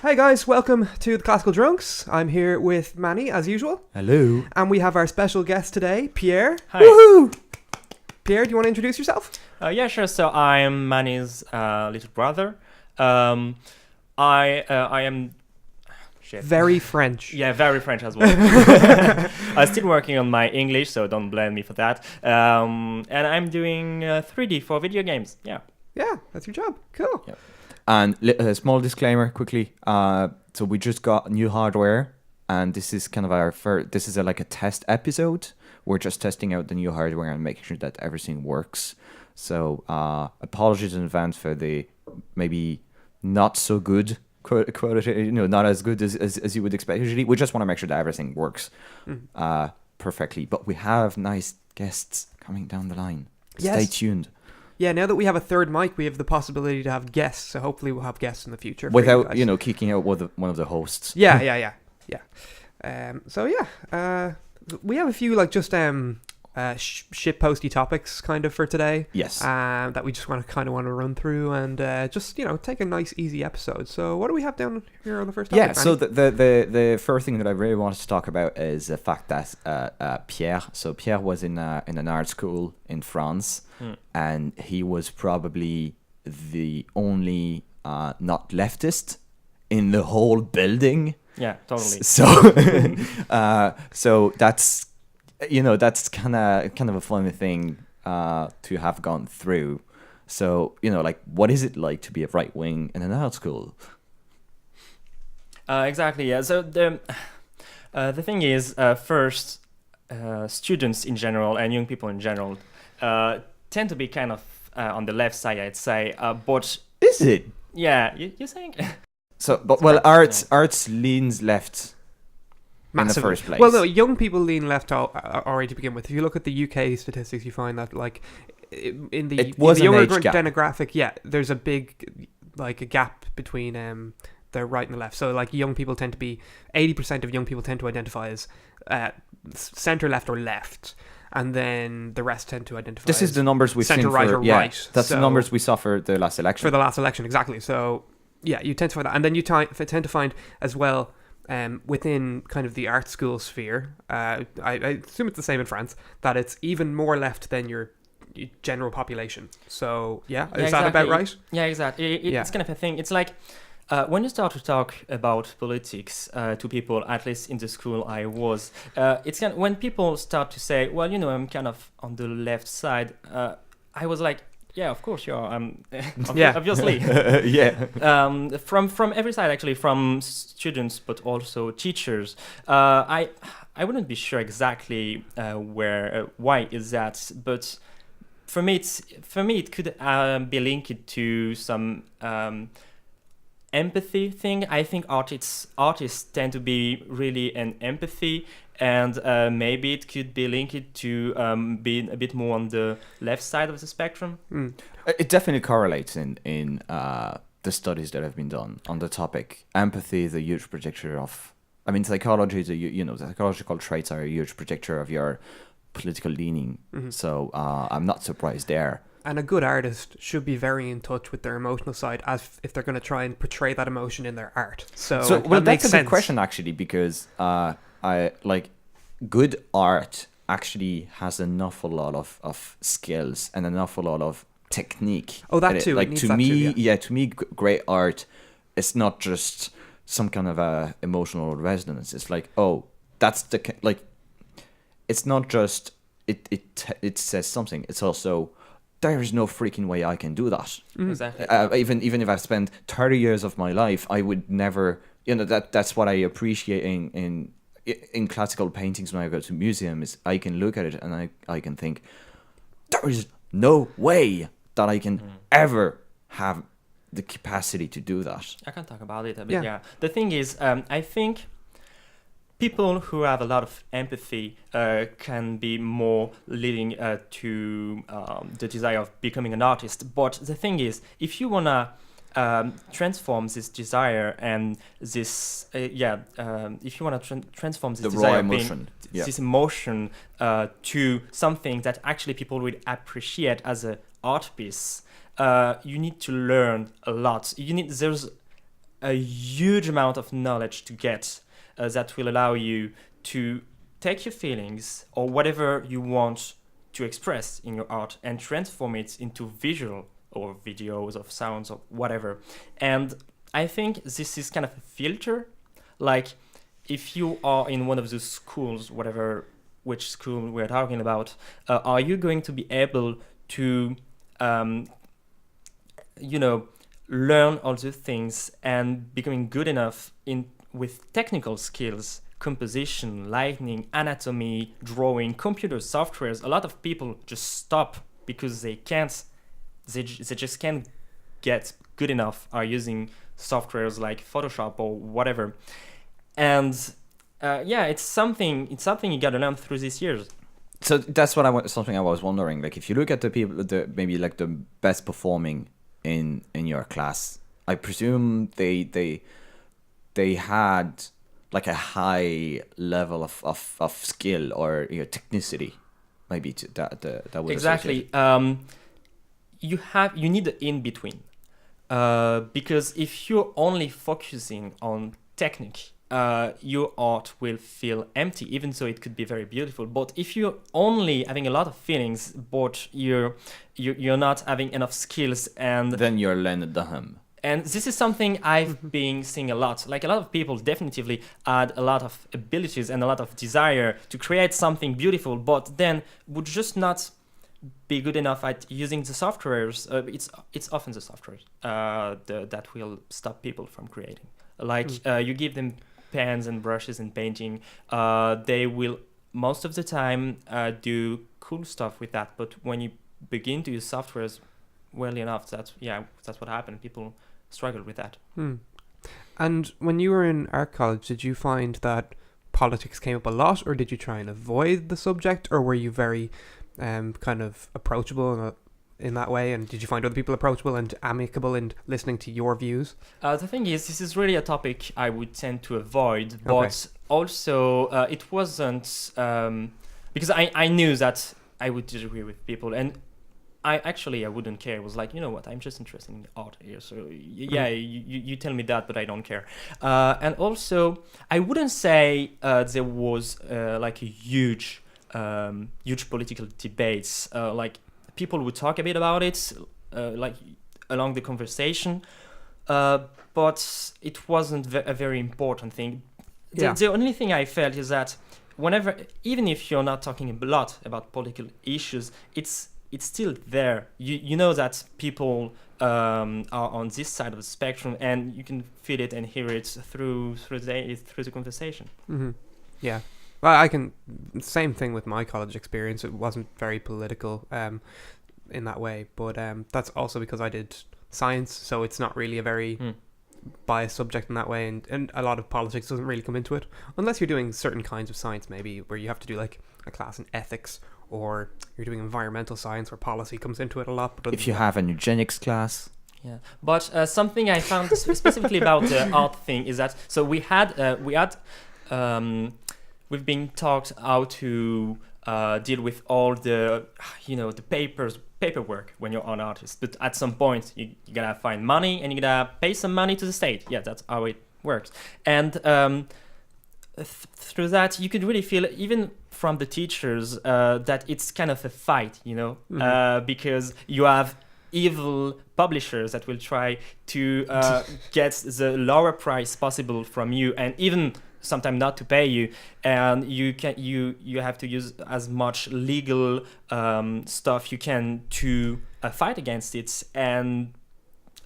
Hey guys, welcome to the Classical Drunks. I'm here with Manny, as usual. Hello. And we have our special guest today, Pierre. Hi. Woohoo! Pierre, do you want to introduce yourself? Yeah, sure. So I'm Manny's little brother. I am... Shit. Very French. Yeah, very French as well. I'm still working on my English, so don't blame me for that. And I'm doing 3D for video games. Yeah. Yeah, that's your job. Cool. Yep. And a small disclaimer quickly. So we just got new hardware, and this is kind of our first. This is like a test episode. We're just testing out the new hardware and making sure that everything works. So apologies in advance for the maybe not so good quality, not as good as you would expect usually. We just want to make sure that everything works perfectly. But we have nice guests coming down the line. Yes. Stay tuned. Yeah, now that we have a third mic, we have the possibility to have guests. So hopefully we'll have guests in the future. Without, kicking out one of the hosts. Yeah. We have a few shit posty topics kind of for today. Yes. That we just want to run through and just take a nice easy episode. So what do we have down here on the first topic? Yeah. So the first thing that I really wanted to talk about is the fact that Pierre. So Pierre was in an art school in France, and he was probably the only not leftist in the whole building. Yeah, totally. So that's that's kind of a funny thing to have gone through. So what is it like to be a right wing in an art school? Exactly. Yeah. So the thing is, first, students in general and young people in general tend to be kind of on the left side, I'd say. But is it? Yeah, you think? So, but arts leans left. Massively. In the first place. Well, no, young people lean left already to begin with. If you look at the UK statistics, you find that in the younger demographic, there's a big a gap between the right and the left. So young people tend to be 80% of young people tend to identify as centre left or left, and then the rest tend to identify. This is the numbers we've centre seen right or right. That's the numbers we saw for the last election. For the last election, exactly. So yeah, you tend to find that, and then you tend to find as well. Within kind of the art school sphere, I assume it's the same in France, that it's even more left than your general population. So, is exactly. that about right? Yeah, exactly. It's kind of a thing. It's like when you start to talk about politics to people, at least in the school I was, it's kind of, when people start to say, well, I'm kind of on the left side, I was like, yeah, of course you are. Obviously. Yeah. From every side, actually, from students, but also teachers. I wouldn't be sure exactly why is that, but for me it could be linked to some empathy thing. I think artists tend to be really an empathy. And maybe it could be linked to being a bit more on the left side of the spectrum. It definitely correlates in the studies that have been done on the topic. Empathy is a huge predictor of... psychology is the psychological traits are a huge predictor of your political leaning. Mm-hmm. So I'm not surprised there. And a good artist should be very in touch with their emotional side as if they're going to try and portray that emotion in their art. So that's a good question, actually, because... good art actually has an awful lot of skills and an awful lot of technique. Oh, that too. To me, great art is not just some kind of a emotional resonance. It's that's the it's not just it says something. It's also there is no freaking way I can do that. Exactly. Even if I've spent 30 years of my life, I would never. That's what I appreciate in classical paintings when I go to museum is I can look at it and I can think there is no way that I can ever have the capacity to do that. I can talk about it a bit. Yeah. The thing is, I think people who have a lot of empathy can be more leading to the desire of becoming an artist. But the thing is, if you wanna transform this desire and this if you want to transform this desire emotion. This emotion to something that actually people would appreciate as an art piece, you need to learn a lot. There's a huge amount of knowledge to get that will allow you to take your feelings or whatever you want to express in your art and transform it into visual or videos of sounds or whatever. And I think this is kind of a filter. Like if you are in one of those schools, whatever which school we're talking about, are you going to be able to learn all the things and becoming good enough with technical skills, composition, lighting, anatomy, drawing, computer softwares? A lot of people just stop because they just can't get good enough, are using softwares like Photoshop or whatever. And it's something you gotta learn through these years. So that's something I was wondering. Like, if you look at the people, maybe like the best performing in your class, I presume they had like a high level of skill or technicity, maybe that would exactly. You need the in between, because if you're only focusing on technique, your art will feel empty, even though it could be very beautiful. But if you're only having a lot of feelings, but you're not having enough skills, and then you're learning the hum. And this is something I've been seeing a lot. Like, a lot of people definitely had a lot of abilities and a lot of desire to create something beautiful, but then would just not be good enough at using the softwares. It's often the softwares that will stop people from creating. Like, you give them pens and brushes and painting, they will most of the time do cool stuff with that. But when you begin to use softwares, well enough, that's what happened. People struggle with that. And when you were in art college, did you find that politics came up a lot, or did you try and avoid the subject, or were you very kind of approachable in that way? And did you find other people approachable and amicable in listening to your views? The thing is, this is really a topic I would tend to avoid, but also it wasn't because I knew that I would disagree with people, and I wouldn't care. It was like, you know what, I'm just interested in art here, so you tell me that, but I don't care. And also, I wouldn't say there was like a huge political debates. Like, people would talk a bit about it, like along the conversation, but it wasn't a very important thing. The only thing I felt is that whenever, even if you're not talking a lot about political issues, it's still there. You know that people are on this side of the spectrum, and you can feel it and hear it through the conversation. Mm-hmm. Yeah. Well, same thing with my college experience. It wasn't very political in that way, but that's also because I did science, so it's not really a very biased subject in that way, and a lot of politics doesn't really come into it, unless you're doing certain kinds of science, maybe where you have to do like a class in ethics, or you're doing environmental science where policy comes into it a lot. But if you have an eugenics class. Yeah, but something I found specifically about the art thing is that, so we've been taught how to deal with all the paperwork when you're an artist. But at some point, you gotta find money, and you gotta pay some money to the state. Yeah, that's how it works. And through that, you could really feel, even from the teachers, that it's kind of a fight, because you have evil publishers that will try to get the lower price possible from you, and even sometimes not to pay you, and you have to use as much legal stuff you can to fight against it and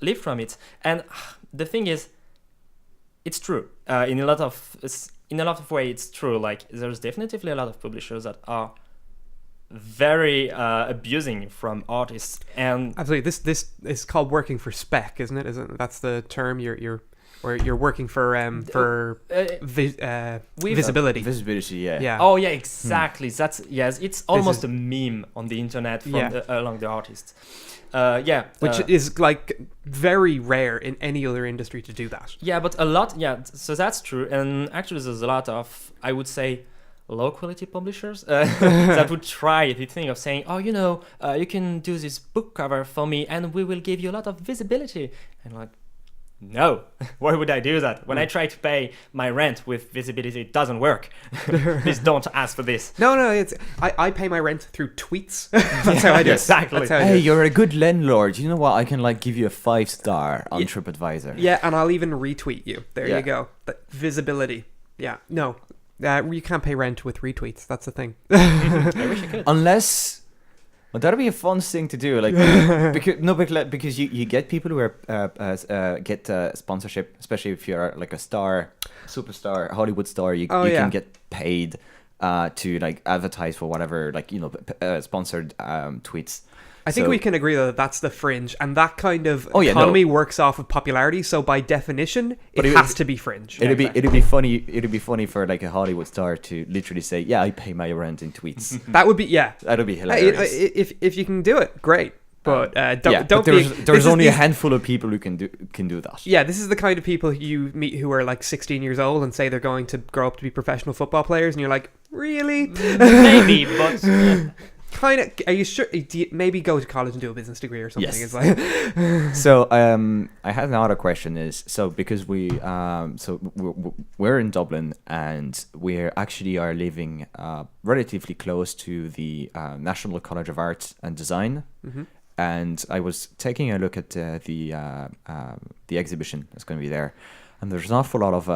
live from it. And the thing is, it's true. In a lot of ways, it's true. Like, there's definitely a lot of publishers that are very abusing from artists, and absolutely, this is called working for spec, isn't it? That's the term you're working for visibility. Visibility, yeah. Yeah. Oh yeah, exactly. It's almost a meme on the internet from along the artists. Which is like very rare in any other industry to do that. Yeah, but a lot. Yeah, so that's true. And actually, there's a lot of, I would say, low quality publishers that would try the thing of saying, oh, you can do this book cover for me, and we will give you a lot of visibility. And like, No, why would I do that? When I try to pay my rent with visibility, it doesn't work. Please don't ask for this. No, it's I pay my rent through tweets. That's how I do it. Exactly. Hey, you're a good landlord. You know what? I can like give you a 5-star on TripAdvisor. Yeah, and I'll even retweet you. There you go. Visibility. Yeah, no. You can't pay rent with retweets. That's the thing. I wish I could. Unless... Well, that'd be a fun thing to do, like because you get people who are get sponsorship, especially if you're like a superstar, Hollywood star. You can get paid to like advertise for whatever, like sponsored tweets. I think we can agree that that's the fringe, and that kind of economy works off of popularity. So by definition, it has to be fringe. It'd be funny. It'd be funny for like a Hollywood star to literally say, "Yeah, I pay my rent in tweets." That would be That would be hilarious. If you can do it, great. But don't. There's only a handful of people who can do that. Yeah, this is the kind of people you meet who are like 16 years old and say they're going to grow up to be professional football players, and you're like, really? Maybe, but. Yeah. Kind of. Are you sure? Maybe go to college and do a business degree or something. Yes. It's like. So I had another question. Because we're in Dublin and we actually are living relatively close to the National College of Art and Design, and I was taking a look at the exhibition that's going to be there, and there's an awful lot of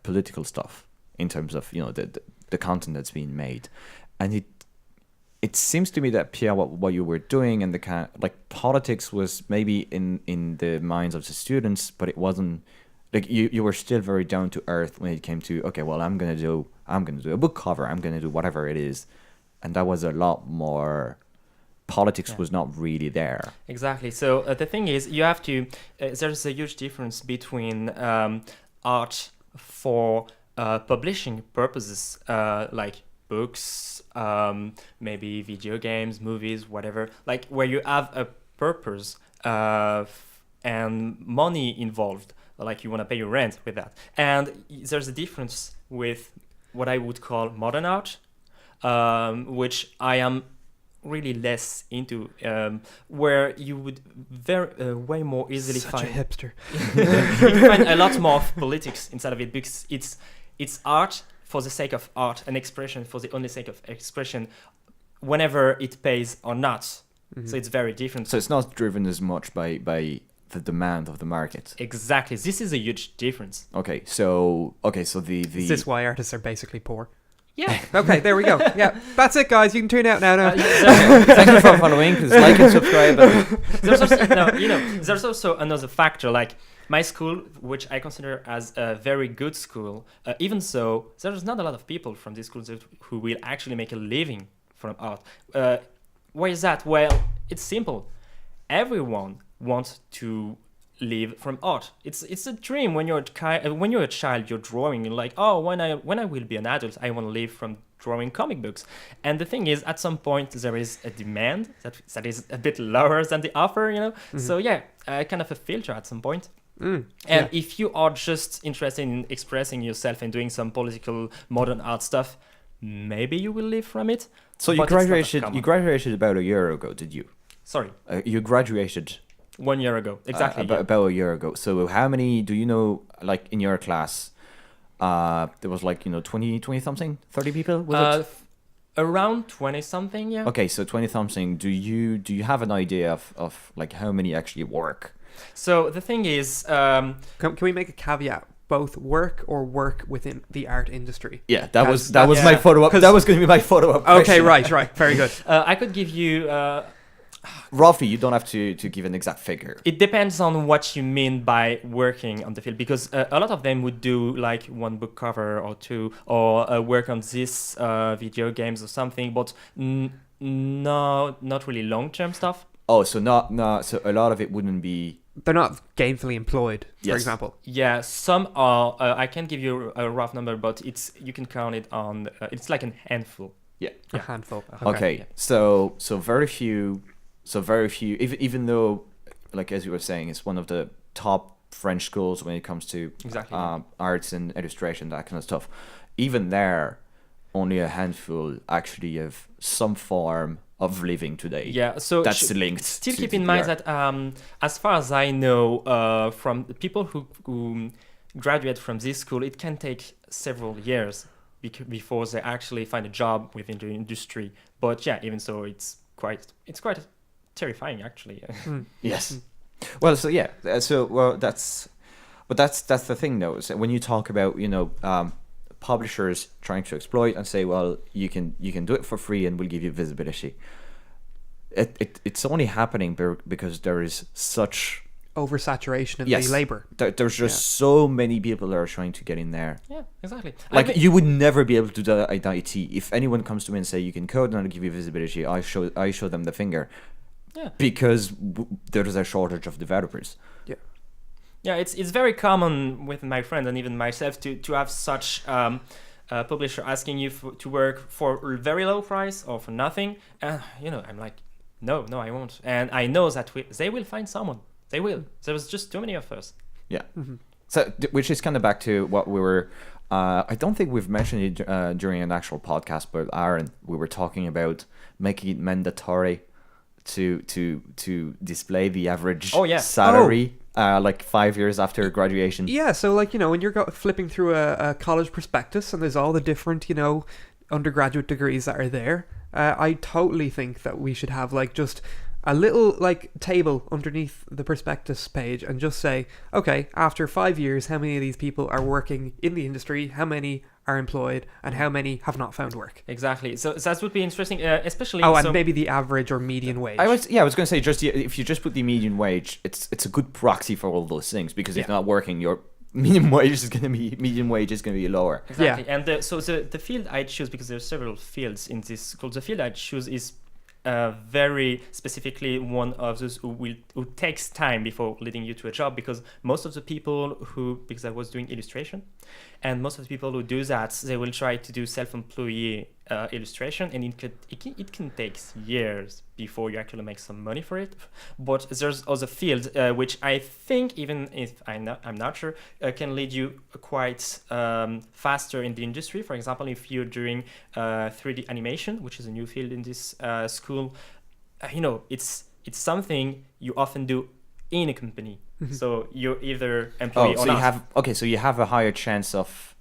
political stuff in terms of the content that's being made, and it seems to me that, Pierre, what you were doing and the kind of, like, politics was maybe in the minds of the students, but it wasn't like you were still very down to earth when it came to, okay, well, I'm gonna do a book cover, I'm gonna do whatever it is, and that was a lot more. Politics was not really there. Exactly. So the thing is, you have to. There's a huge difference between art for publishing purposes, like books, maybe video games, movies, whatever, like where you have a purpose and money involved, like you want to pay your rent with that. And there's a difference with what I would call modern art, which I am really less into, where you would way more easily find a hipster. You find a lot more of politics inside of it, because it's art for the sake of art, and expression for the only sake of expression, whenever it pays or not. Mm-hmm. So it's very different. So it's not driven as much by the demand of the market. Exactly. This is a huge difference. Okay, so the Is this why artists are basically poor? Yeah. Okay, there we go. Yeah, that's it, guys. You can tune out now. Thank you for following. Please like and subscribe. There's also another factor, like my school, which I consider as a very good school. Even so, there's not a lot of people from this school who will actually make a living from art. Why is that? Well, it's simple. Everyone wants to live from art. It's a dream. When you're a child, you're drawing. You're like, oh, when I will be an adult, I want to live from drawing comic books. And the thing is, at some point, there is a demand that is a bit lower than the offer. Mm-hmm. So yeah, kind of a filter at some point. And if you are just interested in expressing yourself and doing some political modern art stuff, maybe you will live from it. So you graduated about a year ago, did you? Sorry. You graduated 1 year ago. Exactly. About a year ago. So how many do you know, like in your class, there was like, 20 something, 30 people? Was it? Around 20 something, yeah. Okay, so 20 something. Do you have an idea of like how many actually work? So the thing is, can we make a caveat? Both work or work within the art industry? Yeah, that was my follow-up. That was going to be my follow-up question. Okay, right. Very good. I could give you... roughly, you don't have to give an exact figure. It depends on what you mean by working on the field, because a lot of them would do like one book cover or two, or work on this video games or something, but no, not really long-term stuff. Oh, so so a lot of it wouldn't be... They're not gainfully employed, for example. Yeah, some are. I can't give you a rough number, but you can count it on. It's like a handful. Yeah, a handful. Okay. Yeah. So very few. Even though, like as you were saying, it's one of the top French schools when it comes to arts and illustration, that kind of stuff. Even there, only a handful actually have some form of living today. Yeah, so that's linked. Still keep in mind that as far as I know, from the people who graduate from this school, it can take several years before they actually find a job within the industry. But yeah, even so, it's quite terrifying actually. Yes. Well, so yeah, that's the thing though. So when you talk about publishers trying to exploit and say, well, you can do it for free and we'll give you visibility. It's only happening because there is such oversaturation of the labor. There's just so many people that are trying to get in there. Yeah, exactly. Like you would never be able to do that at IT. If anyone comes to me and say you can code and I'll give you visibility, I show them the finger. Yeah. Because there's a shortage of developers. Yeah. Yeah, it's very common with my friends and even myself to have such publisher asking you to work for a very low price or for nothing. I'm like, no, I won't. And I know that they will find someone. They will. There was just too many of us. Yeah. Mm-hmm. So, which is kind of back to what we were. I don't think we've mentioned it during an actual podcast, but Aaron, we were talking about making it mandatory to display the average salary. Like 5 years after graduation. Yeah, so when you're flipping through a college prospectus and there's all the different, undergraduate degrees that are there, I totally think that we should have just a little table underneath the prospectus page and just say, okay, after 5 years, how many of these people are working in the industry, how many are employed, and how many have not found work. Exactly. So that would be interesting, especially. And maybe the average or median wage. I was going to say if you just put the median wage, it's a good proxy for all those things because if not working, your median wage is going to be lower. Exactly. Yeah. And so the field I choose, because there are several fields in this school, the field I choose is very specifically one of those who takes time before leading you to a job, because most of the people because I was doing illustration, and most of the people who do that, they will try to do self-employee illustration, and it can take years before you actually make some money for it. But there's other fields which I think, even if I'm not sure, can lead you quite faster in the industry. For example, if you're doing 3D animation, which is a new field in this school, it's something you often do in a company. So you're either employee or not. So you have a higher chance of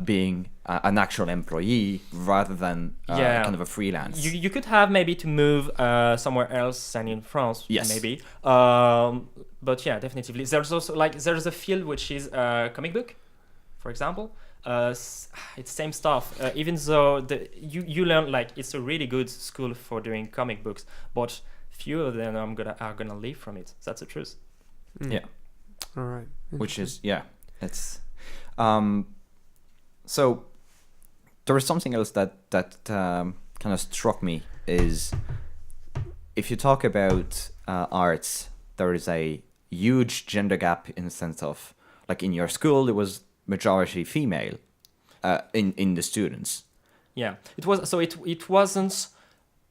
being an actual employee rather than kind of a freelance. You could have maybe to move somewhere else than in France, maybe. But yeah, definitely. There's also there's a field which is comic book, for example. It's same stuff. Even though you learn it's a really good school for doing comic books, but few of them are gonna leave from it. That's the truth. Yeah. All right. Which is it's so there was something else that kind of struck me is if you talk about arts, there is a huge gender gap in the sense of in your school it was majority female in the students. Yeah, it was. So it wasn't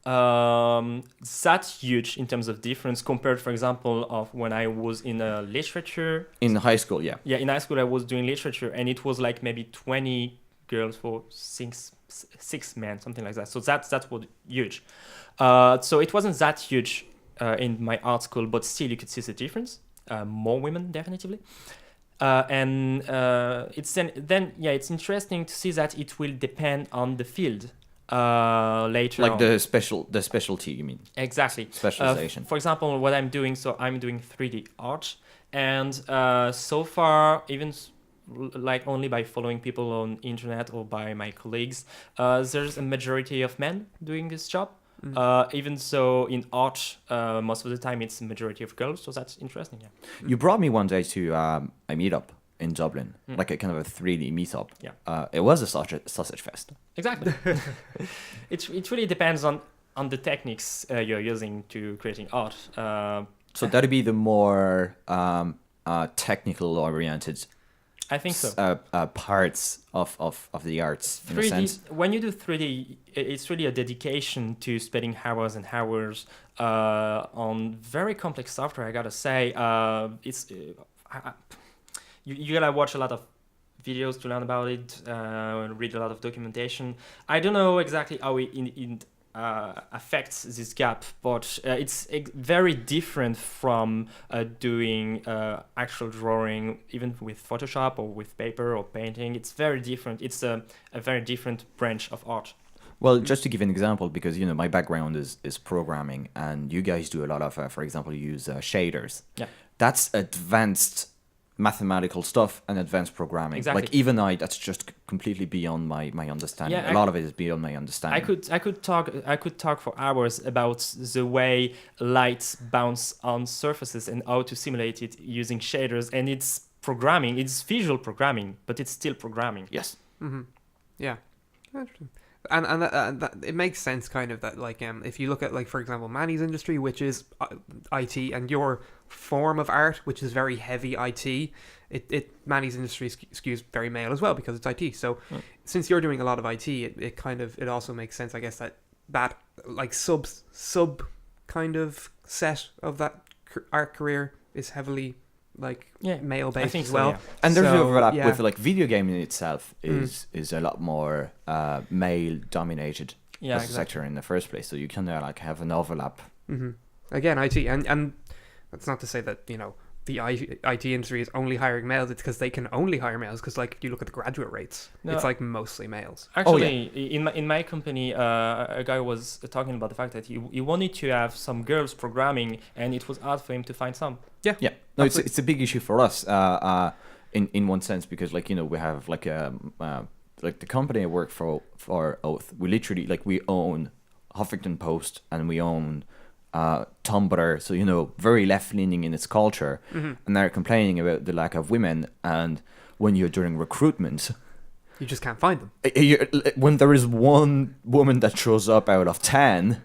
that huge in terms of difference compared, for example, of when I was in literature. In high school, yeah. Yeah, in high school I was doing literature, and it was maybe 20 girls for six men, something like that. So that was huge. So it wasn't that huge in my art school, but still you could see the difference. More women, definitely. And it's interesting to see that it will depend on the field. Later on. The specialty, you mean? Exactly. Specialization. For example, what I'm doing, so I'm doing 3D art, and so far, even only by following people on internet or by my colleagues, there's a majority of men doing this job. Even so in art, most of the time it's a majority of girls, so that's interesting. Yeah. You brought me one day to a meetup in Dublin, like a kind of a 3D meetup. Yeah. It was a sausage fest. Exactly. It really depends on the techniques you're using to creating art. So that'd be the more technical oriented. I think so. Parts of the arts 3D, in a sense. When you do 3D, it's really a dedication to spending hours and hours on very complex software. I gotta say, you gotta watch a lot of videos to learn about it, read a lot of documentation. I don't know exactly how it affects this gap, but it's very different from doing actual drawing, even with Photoshop or with paper or painting. It's very different. It's a very different branch of art. Well, just to give an example, because my background is programming, and you guys do a lot of, for example, you use shaders. Yeah, that's advanced mathematical stuff and advanced programming. Exactly. Like even that's just completely beyond my understanding. Yeah, a lot of it is beyond my understanding. I could talk for hours about the way lights bounce on surfaces and how to simulate it using shaders. And it's programming. It's visual programming, but it's still programming. Yes. Mm-hmm. Yeah. Interesting. And that it makes sense, kind of, that like if you look at, like, for example, Manny's industry, which is IT, and your form of art, which is very heavy IT, Manny's industry skews very male as well because it's IT. So since you're doing a lot of IT, it also makes sense, I guess, that like sub kind of set of that art career is heavily like male based as well. Yeah. And there's an overlap with like video gaming itself is a lot more male dominated as a sector in the first place. So you kind of like have an overlap. Mm-hmm. Again, IT, and that's not to say that the IT industry is only hiring males. It's because they can only hire males, because like you look at the graduate rates, it's like mostly males. Actually, in my company, a guy was talking about the fact that he wanted to have some girls programming, and it was hard for him to find some. Yeah. No, it's a big issue for us in one sense, because like we have like like the company I work for Oath, we literally we own Huffington Post and we own Tumblr, so very left leaning in its culture, and they're complaining about the lack of women. And when you're doing recruitment, you just can't find them. When there is one woman that shows up out of 10,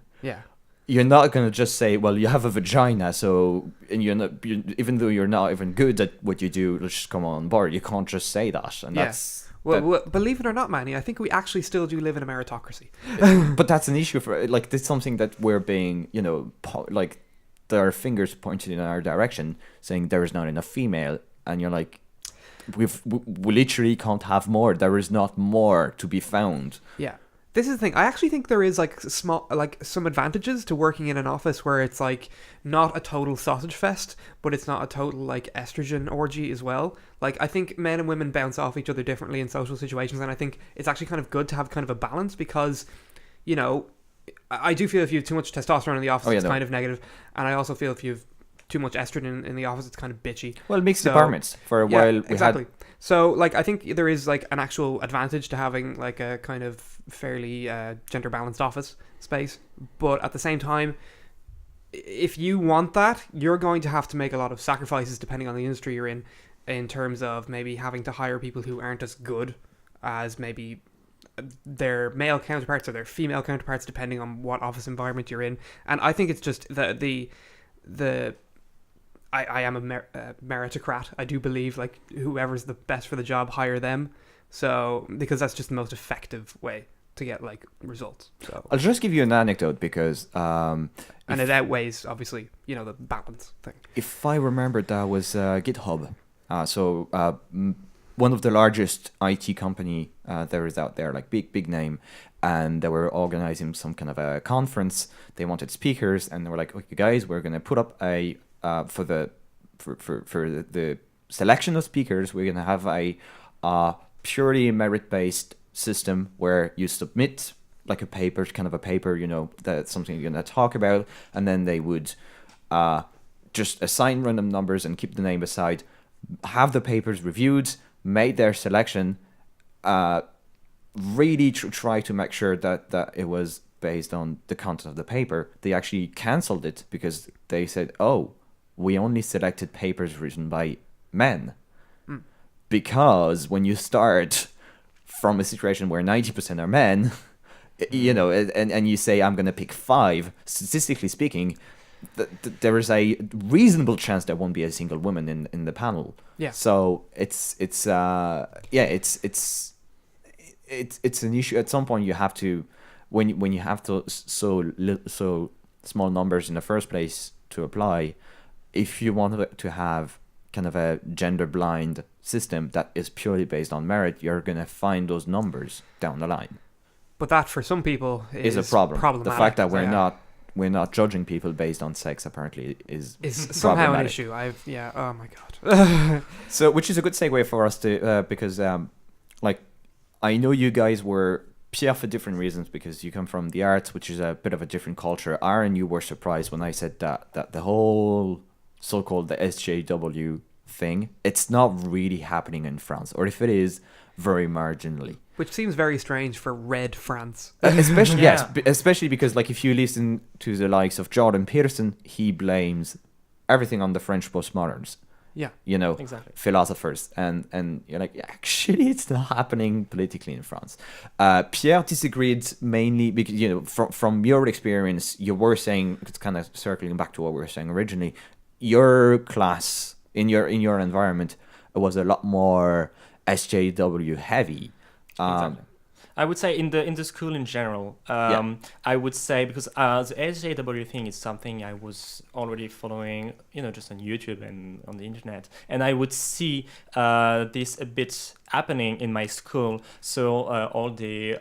you're not going to just say, well, you have a vagina, so, and even though you're not even good at what you do, let's just come on board. You can't just say that. And that's... Well, believe it or not, Manny, I think we actually still do live in a meritocracy. But that's an issue for, that's something that we're being, there are fingers pointed in our direction saying there is not enough female. And you're like, we literally can't have more. There is not more to be found. Yeah. This is the thing. I actually think there is some advantages to working in an office where it's like not a total sausage fest, but it's not a total estrogen orgy as well. Like, I think men and women bounce off each other differently in social situations, and I think it's actually kind of good to have kind of a balance, because, I do feel if you have too much testosterone in the office, it's kind of negative, and I also feel if you have too much estrogen in the office, it's kind of bitchy. Well, it makes departments for a while. Exactly. So, I think there is an actual advantage to having a kind of fairly gender balanced office space, but at the same time, if you want that, you're going to have to make a lot of sacrifices depending on the industry you're in terms of maybe having to hire people who aren't as good as maybe their male counterparts or their female counterparts, depending on what office environment you're in. And I think it's just I am a meritocrat. I do believe whoever's the best for the job, hire them. So, because that's just the most effective way to get results. So I'll just give you an anecdote, because and it outweighs obviously the balance thing. If I remember, that was GitHub. One of the largest IT company there is out there, big name, and they were organizing some kind of a conference. They wanted speakers, and they were like, okay guys, we're gonna put up a for the selection of speakers, we're gonna have a purely merit-based system where you submit a paper, that's something you're gonna talk about, and then they would just assign random numbers and keep the name aside, have the papers reviewed, made their selection, really try to make sure that it was based on the content of the paper. They actually cancelled it because they said, oh, we only selected papers written by men. Because when you start from a situation where 90% are men, and you say, I'm going to pick 5, statistically speaking, there is a reasonable chance there won't be a single woman in the panel. Yeah. So it's an issue. At some point, you have to, when you have to so small numbers in the first place to apply, if you want to have kind of a gender blind system that is purely based on merit, you're going to find those numbers down the line. But that for some people is a problem. Problematic. The fact that we're not judging people based on sex apparently is somehow an issue. Oh my god. So, which is a good segue for us to because I know you guys were Pierre for different reasons, because you come from the arts, which is a bit of a different culture. Aaron, you were surprised when I said that the whole so-called the SJW thing, it's not really happening in France, or if it is, very marginally. Which seems very strange for Red France. Especially yes, especially because like if you listen to the likes of Jordan Peterson, he blames everything on the French postmoderns. Yeah, exactly. Philosophers, and you're like, actually, it's not happening politically in France. Pierre disagreed mainly because from your experience, you were saying, it's kind of circling back to what we were saying originally. Your class in your environment was a lot more SJW heavy. Exactly. I would say in the school in general, I would say, because the SJW thing is something I was already following, just on YouTube and on the internet, and I would see this a bit happening in my school. So all the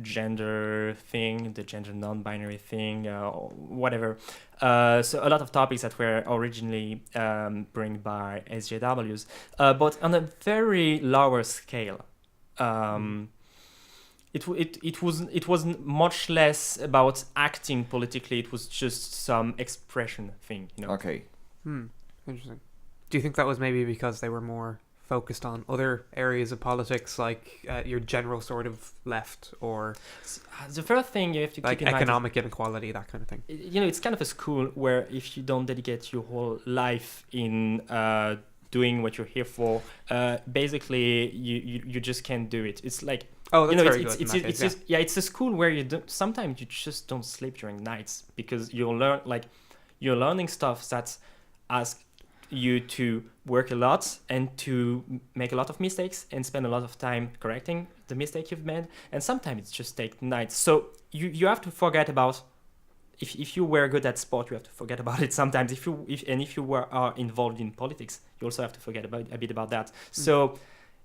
gender thing, the gender non-binary thing, whatever. So a lot of topics that were originally brought by SJWs, but on a very lower scale. It wasn't much less about acting politically. It was just some expression thing, Okay. Interesting. Do you think that was maybe because they were more focused on other areas of politics, like your general sort of left, or the first thing you have to keep in mind, economic inequality, that kind of thing? It's kind of a school where if you don't dedicate your whole life in doing what you're here for, basically you just can't do it. It's like, that's very good. It's a school where sometimes you just don't sleep during nights, because you're learning stuff that asks you to work a lot and to make a lot of mistakes and spend a lot of time correcting the mistake you've made, and sometimes it just takes nights. So you have to forget about, if you were good at sport, you have to forget about it sometimes. If you are involved in politics, you also have to forget a bit about that. So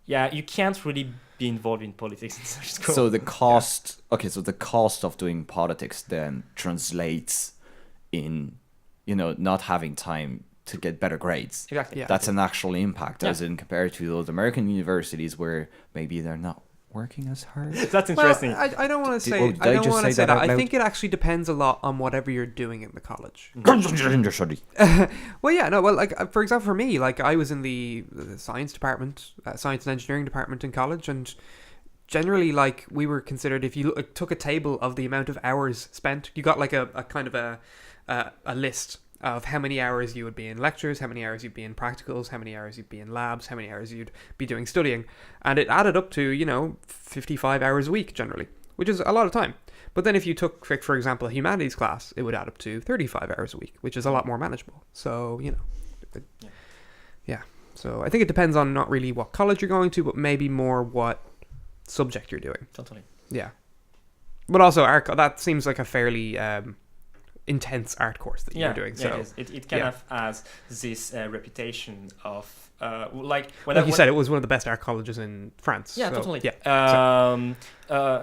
you can't really be involved in politics in such school. So the cost, so the cost of doing politics then translates in, not having time to get better grades. Exactly. Yeah. That's an actual impact, as in compared to those American universities where maybe they're not working as hard. That's interesting. Well, I don't want to say. I don't want to say that. I think it actually depends a lot on whatever you're doing in the college. For example, for me, I was in the science department, science and engineering department in college, and generally, we were considered, if you took a table of the amount of hours spent, you got a kind of a list of how many hours you would be in lectures, how many hours you'd be in practicals, how many hours you'd be in labs, how many hours you'd be doing studying. And it added up to, 55 hours a week generally, which is a lot of time. But then if you took, for example, a humanities class, it would add up to 35 hours a week, which is a lot more manageable. So, So I think it depends on not really what college you're going to, but maybe more what subject you're doing. Totally. Yeah. But also, that seems like a fairly intense art course that you're doing. So it kind of has this reputation of you said, it was one of the best art colleges in France. Yeah, so, totally. Yeah.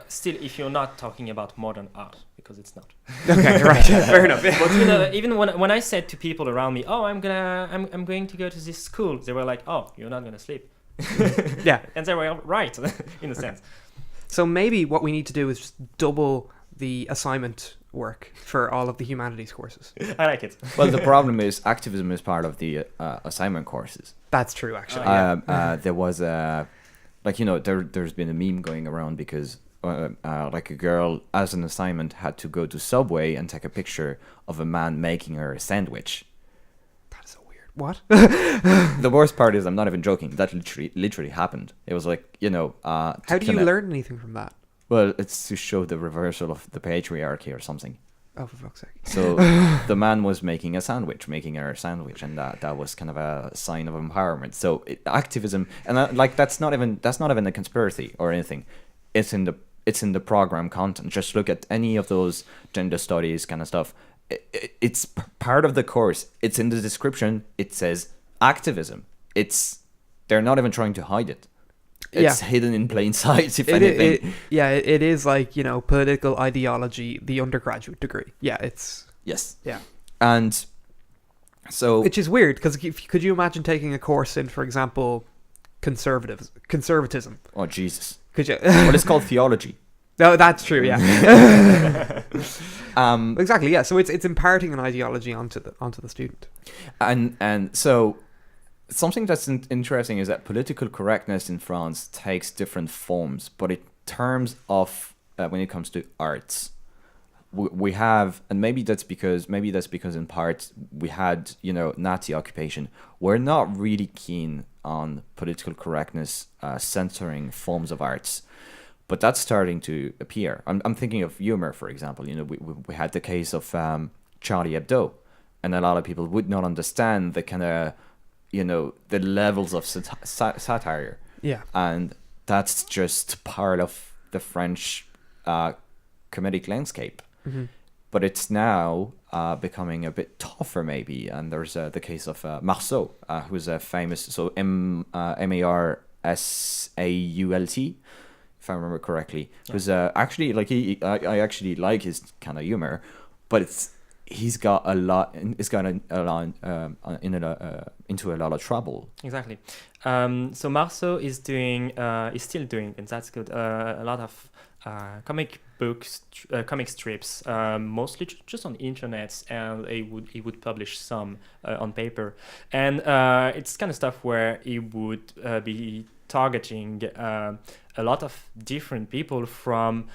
Still, if you're not talking about modern art, because it's not. Okay, right. Fair enough. Yeah. But even when I said to people around me, "Oh, I'm going to go to this school," they were like, "Oh, you're not gonna sleep." Yeah, and they were right in a sense. So maybe what we need to do is just double the assignment work for all of the humanities courses. I like it. Well, the problem is activism is part of the assignment courses. That's true, actually. There was there's been a meme going around because a girl as an assignment had to go to Subway and take a picture of a man making her a sandwich. That is so weird. What? The worst part is, I'm not even joking, that literally happened. It was how do you learn anything from that? Well, it's to show the reversal of the patriarchy or something. Oh, for fuck's sake. So the man was making her a sandwich, and that was kind of a sign of empowerment. So activism, and that's not even a conspiracy or anything. It's in the program content. Just look at any of those gender studies kind of stuff. It's part of the course. It's in the description. It says activism, they're not even trying to hide it. It's hidden in plain sight, if anything. It is like, political ideology, the undergraduate degree. Yeah, it's... Yes. Yeah. And so... Which is weird, because could you imagine taking a course in, for example, conservatism? Oh, Jesus. Could you? Well, it's called theology. No, that's true, yeah. Exactly, yeah. So it's imparting an ideology onto the student. And so... Something that's interesting is that political correctness in France takes different forms, but in terms of when it comes to arts, we have, and maybe that's because in part we had Nazi occupation. We're not really keen on political correctness censoring forms of arts, but that's starting to appear. I'm thinking of humor, for example. We had the case of Charlie Hebdo, and a lot of people would not understand the kind of the levels of satire. Yeah. And that's just part of the French comedic landscape. Mm-hmm. But it's now becoming a bit tougher, maybe. And there's the case of Marceau, who's a famous, so Marsault, if I remember correcly, who's actually, I actually like his kind of humor, but he's got a lot. It's got into a lot of trouble. Exactly. So Marceau is still doing, and that's good. A lot of comic books, comic strips, mostly just on internet, and he would publish some on paper, and it's kind of stuff where he would be targeting a lot of different people from.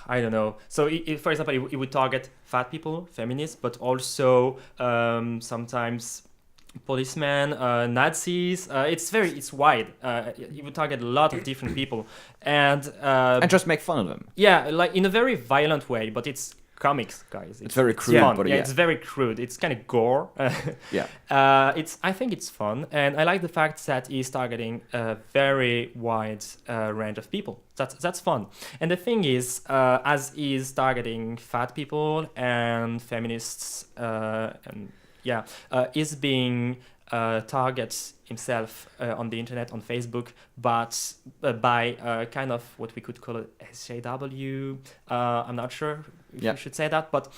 I don't know. So, for example, he would target fat people, feminists, but also sometimes policemen, Nazis. It's wide. He would target a lot of different people, and just make fun of them. Yeah, like in a very violent way, but it's comics, guys. It's very crude. Fun. But it's very crude. It's kind of gore. Yeah. I think it's fun, and I like the fact that he's targeting a very wide range of people. That's fun. And the thing is, as he's targeting fat people and feminists, he's being targets himself on the internet, on Facebook, but by kind of what we could call it SJW. I'm not sure if we should say that, but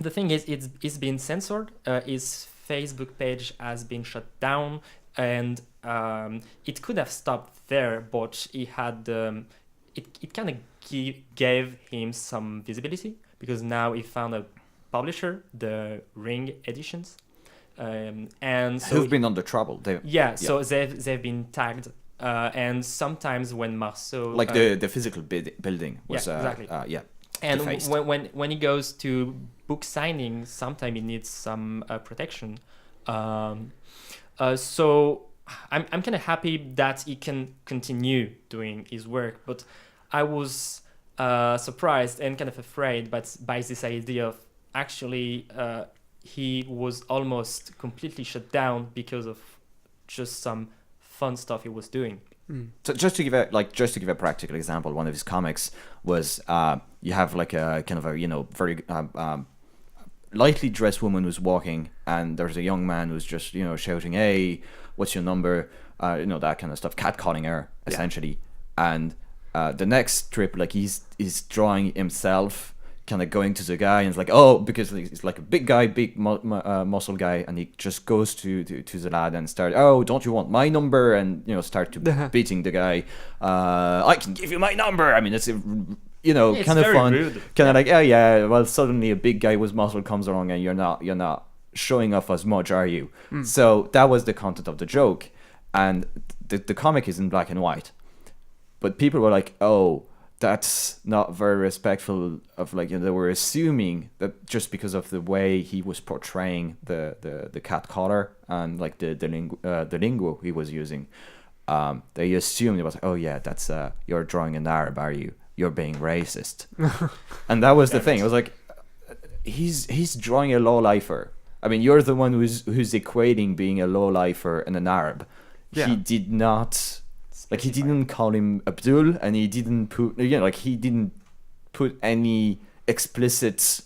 the thing is, it's been censored. His Facebook page has been shut down, and it could have stopped there, but he had it kind of gave him some visibility, because now he found a publisher, the Ring Editions. And so who've been under trouble. So they've been tagged, and sometimes when Marceau the physical building was exactly. And defaced. when he goes to book signing, sometimes he needs some protection. So I'm kind of happy that he can continue doing his work, but I was surprised and kind of afraid by this idea of actually. He was almost completely shut down because of just some fun stuff he was doing. So just to give a practical example, one of his comics was you have like a kind of a very lightly dressed woman who's walking, and there's a young man who's just shouting, "Hey, what's your number?" That kind of stuff, catcalling her essentially. And the next strip, like he's drawing himself. Kind of going to the guy, and it's like, because he's like a big guy, big muscle guy, and he just goes to the lad and start, don't you want my number? And start to beating the guy. I can give you my number. I mean, it's kind of fun, rude. Kind of like, well, suddenly a big guy with muscle comes along, and you're not showing off as much, are you? So that was the content of the joke, and the comic is in black and white, but people were like, that's not very respectful of they were assuming that just because of the way he was portraying the cat collar and the lingo he was using, they assumed it was that's you're drawing an Arab, are you? You're being racist. And that was the thing. It was like he's drawing a low-lifer. I mean, you're the one who's equating being a low-lifer and an Arab. Yeah. He did not. He didn't call him Abdul, and he didn't put he didn't put any explicit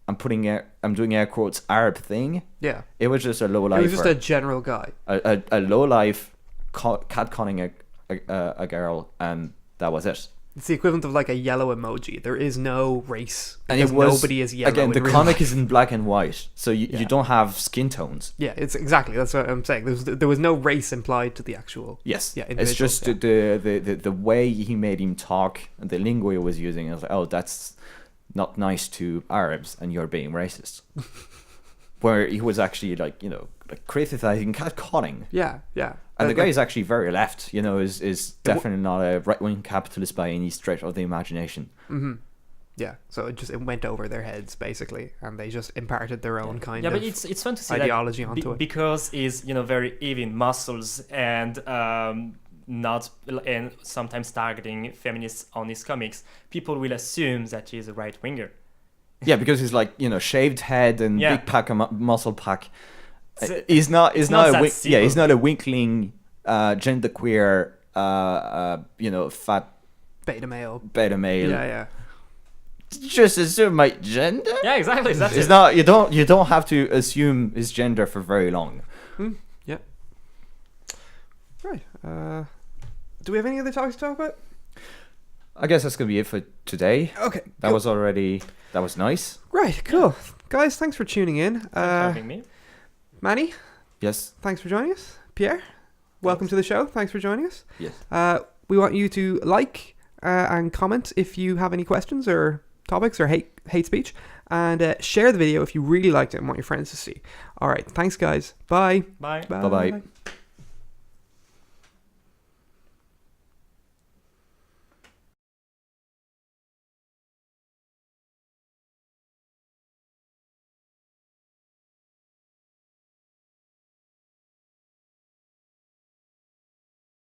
I'm doing air quotes Arab thing. Yeah. It was just a low life. It was just a general guy. A low life catcalling a girl, and that was it. It's the equivalent of like a yellow emoji. There is no race. And it was, nobody is yellow. Again, the comic is in black and white, so you don't have skin tones. Yeah, it's exactly. That's what I'm saying. There was no race implied to the actual. Yes. Yeah. It's just the way he made him talk and the lingo he was using. I was like, oh, that's not nice to Arabs, and you're being racist. Where he was actually like criticizing catcalling. Yeah. Yeah. And the guy is actually very left, is definitely not a right-wing capitalist by any stretch of the imagination. Mm-hmm. Yeah, so it went over their heads, basically, and they just imparted their own kind of but it's fun to see ideology onto it. Because he's, very even muscles and sometimes targeting feminists on his comics, people will assume that he's a right-winger. Yeah, because he's like, shaved head and big pack of muscle pack. He's not a winkling genderqueer fat beta male. Yeah. Just assume my gender. Yeah, exactly. It's not. You don't have to assume his gender for very long. Yeah. Right. Do we have any other topics to talk about? I guess that's gonna be it for today. Okay. That was nice. Right. Cool. Guys, thanks for tuning in. Thanks for having me. Manny? Yes. Thanks for joining us. Pierre? Welcome to the show. Thanks for joining us. Yes. We want you to like and comment if you have any questions or topics or hate speech, and share the video if you really liked it and want your friends to see. All right. Thanks, guys. Bye. Bye. Bye.